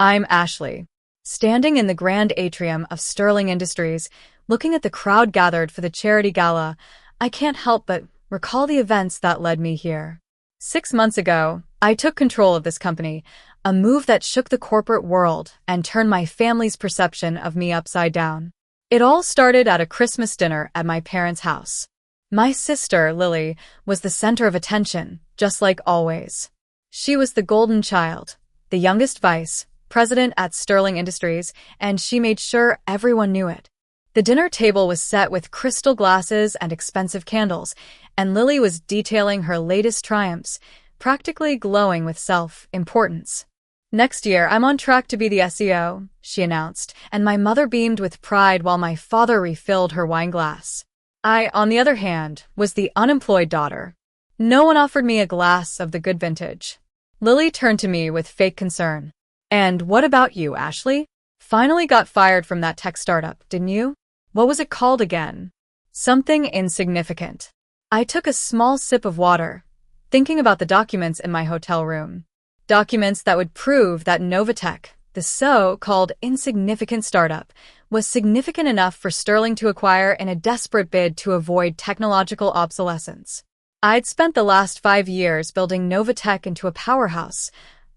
I'm Ashley, standing in the grand atrium of Sterling Industries, looking at the crowd gathered for the charity gala. I can't help but recall the events that led me here. 6 months ago, I took control of this company, a move that shook the corporate world and turned my family's perception of me upside down. It all started at a Christmas dinner at my parents' house. My sister, Lily, was the center of attention, just like always. She was the golden child, the youngest vice president at Sterling Industries, and she made sure everyone knew it. The dinner table was set with crystal glasses and expensive candles, and Lily was detailing her latest triumphs, practically glowing with self-importance. "Next year, I'm on track to be the SEO, she announced, and my mother beamed with pride while my father refilled her wine glass. I, on the other hand, was the unemployed daughter. No one offered me a glass of the good vintage. Lily turned to me with fake concern. "And what about you, Ashley? Finally got fired from that tech startup, didn't you? What was it called again?" "Something insignificant." I took a small sip of water, thinking about the documents in my hotel room. Documents that would prove that Novatech, the so-called insignificant startup, was significant enough for Sterling to acquire in a desperate bid to avoid technological obsolescence. I'd spent the last 5 years building Novatech into a powerhouse,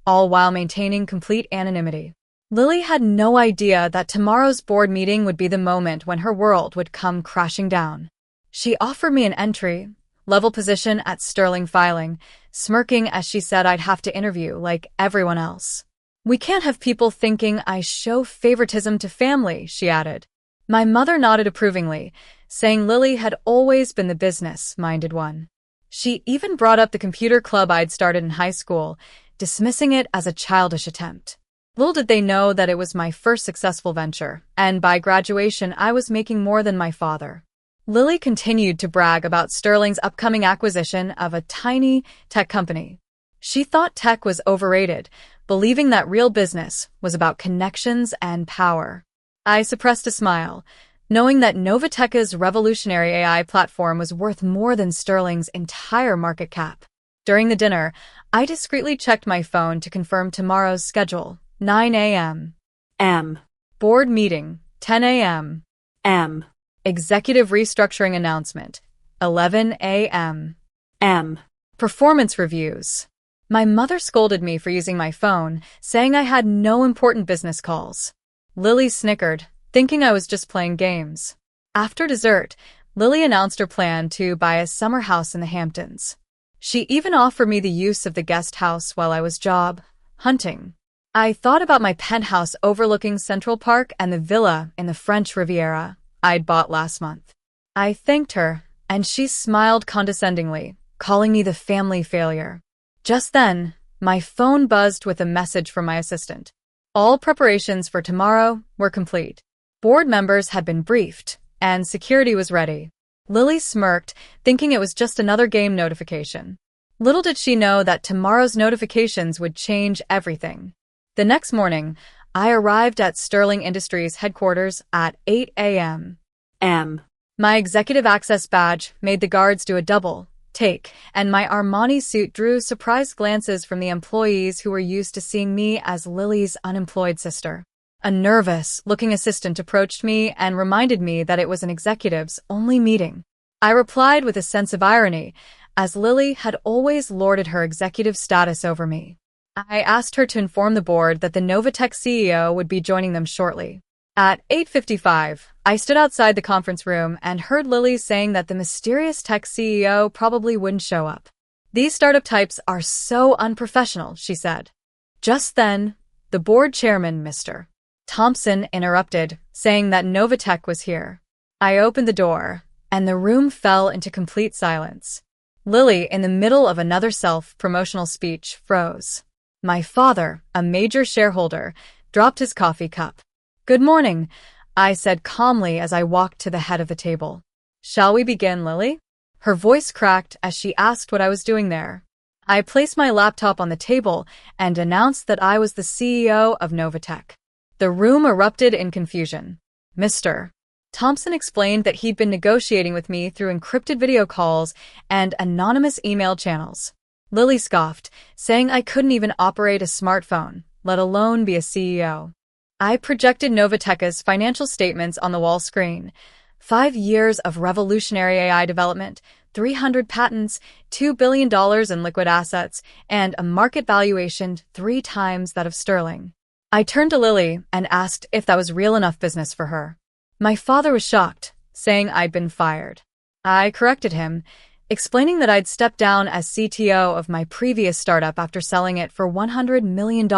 all while maintaining complete anonymity. Lily had no idea that tomorrow's board meeting would be the moment when her world would come crashing down. She offered me an entry-level position at Sterling Filing, smirking as she said I'd have to interview like everyone else. "We can't have people thinking I show favoritism to family," she added. My mother nodded approvingly, saying Lily had always been the business-minded one. She even brought up the computer club I'd started in high school, dismissing it as a childish attempt. Little did they know that it was my first successful venture, and by graduation I was making more than my father. Lily continued to brag about Sterling's upcoming acquisition of a tiny tech company. She thought tech was overrated, believing that real business was about connections and power. I suppressed a smile, knowing that Novatech's revolutionary AI platform was worth more than Sterling's entire market cap. During the dinner, I discreetly checked my phone to confirm tomorrow's schedule, 9 a.m. M. Board meeting, 10 a.m. M. Executive restructuring announcement, 11 a.m. M. Performance reviews. My mother scolded me for using my phone, saying I had no important business calls. Lily snickered, thinking I was just playing games. After dessert, Lily announced her plan to buy a summer house in the Hamptons. She even offered me the use of the guest house while I was job hunting. I thought about my penthouse overlooking Central Park and the villa in the French Riviera I'd bought last month. I thanked her, and she smiled condescendingly, calling me the family failure. Just then, my phone buzzed with a message from my assistant. All preparations for tomorrow were complete. Board members had been briefed, and security was ready. Lily smirked, thinking it was just another game notification. Little did she know that tomorrow's notifications would change everything. The next morning, I arrived at Sterling Industries headquarters at 8 a.m. M. My executive access badge made the guards do a double take, and my Armani suit drew surprised glances from the employees who were used to seeing me as Lily's unemployed sister. A nervous-looking assistant approached me and reminded me that it was an executives-only meeting. I replied with a sense of irony, as Lily had always lorded her executive status over me. I asked her to inform the board that the Novatech CEO would be joining them shortly. At 8:55, I stood outside the conference room and heard Lily saying that the mysterious tech CEO probably wouldn't show up. "These startup types are so unprofessional," she said. Just then, the board chairman, Mr. Thompson, interrupted, saying that Novatech was here. I opened the door, and the room fell into complete silence. Lily, in the middle of another self-promotional speech, froze. My father, a major shareholder, dropped his coffee cup. "Good morning," I said calmly as I walked to the head of the table. "Shall we begin, Lily?" Her voice cracked as she asked what I was doing there. I placed my laptop on the table and announced that I was the CEO of Novatech. The room erupted in confusion. Mr. Thompson explained that he'd been negotiating with me through encrypted video calls and anonymous email channels. Lily scoffed, saying I couldn't even operate a smartphone, let alone be a CEO. I projected Novateka's financial statements on the wall screen. 5 years of revolutionary AI development, 300 patents, $2 billion in liquid assets, and a market valuation 3 times that of Sterling. I turned to Lily and asked if that was real enough business for her. My father was shocked, saying I'd been fired. I corrected him, explaining that I'd stepped down as CTO of my previous startup after selling it for $100 million,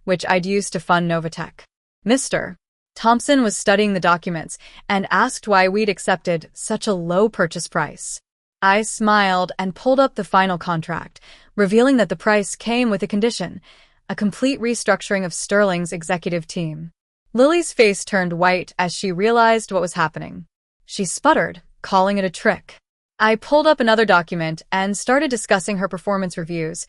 which I'd used to fund Novatek. Mr. Thompson was studying the documents and asked why we'd accepted such a low purchase price. I smiled and pulled up the final contract, revealing that the price came with a condition: a complete restructuring of Sterling's executive team. Lily's face turned white as she realized what was happening. She sputtered, calling it a trick. I pulled up another document and started discussing her performance reviews,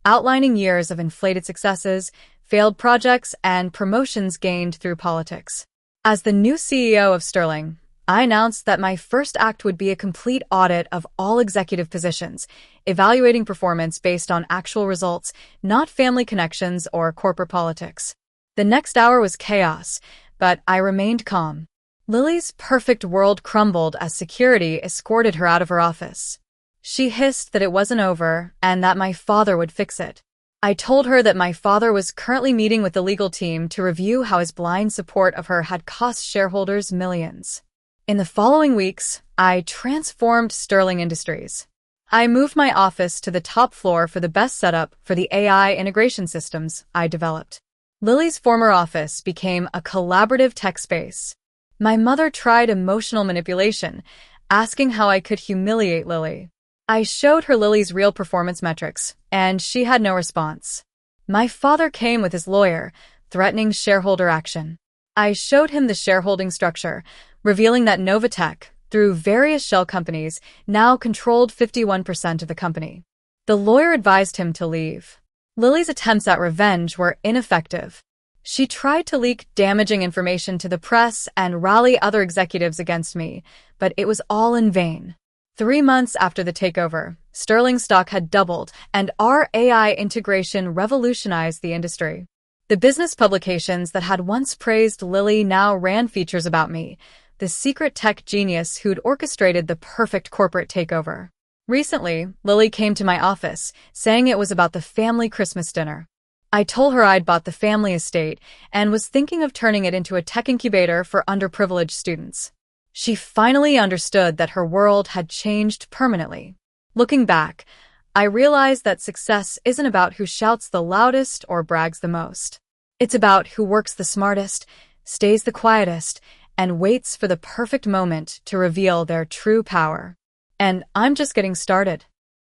outlining years of inflated successes, failed projects, and promotions gained through politics. As the new CEO of Sterling, I announced that my first act would be a complete audit of all executive positions, evaluating performance based on actual results, not family connections or corporate politics. The next hour was chaos, but I remained calm. Lily's perfect world crumbled as security escorted her out of her office. She hissed that it wasn't over and that my father would fix it. I told her that my father was currently meeting with the legal team to review how his blind support of her had cost shareholders millions. In the following weeks, I transformed Sterling Industries. I moved my office to the top floor for the best setup for the AI integration systems I developed. Lily's former office became a collaborative tech space. My mother tried emotional manipulation, asking how I could humiliate Lily. I showed her Lily's real performance metrics, and she had no response. My father came with his lawyer, threatening shareholder action. I showed him the shareholding structure, revealing that Novatek, through various shell companies, now controlled 51% of the company. The lawyer advised him to leave. Lily's attempts at revenge were ineffective. She tried to leak damaging information to the press and rally other executives against me, but it was all in vain. 3 months after the takeover, Sterling stock had doubled, and our AI integration revolutionized the industry. The business publications that had once praised Lily now ran features about me, the secret tech genius who'd orchestrated the perfect corporate takeover. Recently, Lily came to my office, saying it was about the family Christmas dinner. I told her I'd bought the family estate and was thinking of turning it into a tech incubator for underprivileged students. She finally understood that her world had changed permanently. Looking back, I realized that success isn't about who shouts the loudest or brags the most. It's about who works the smartest, stays the quietest, and waits for the perfect moment to reveal their true power. And I'm just getting started.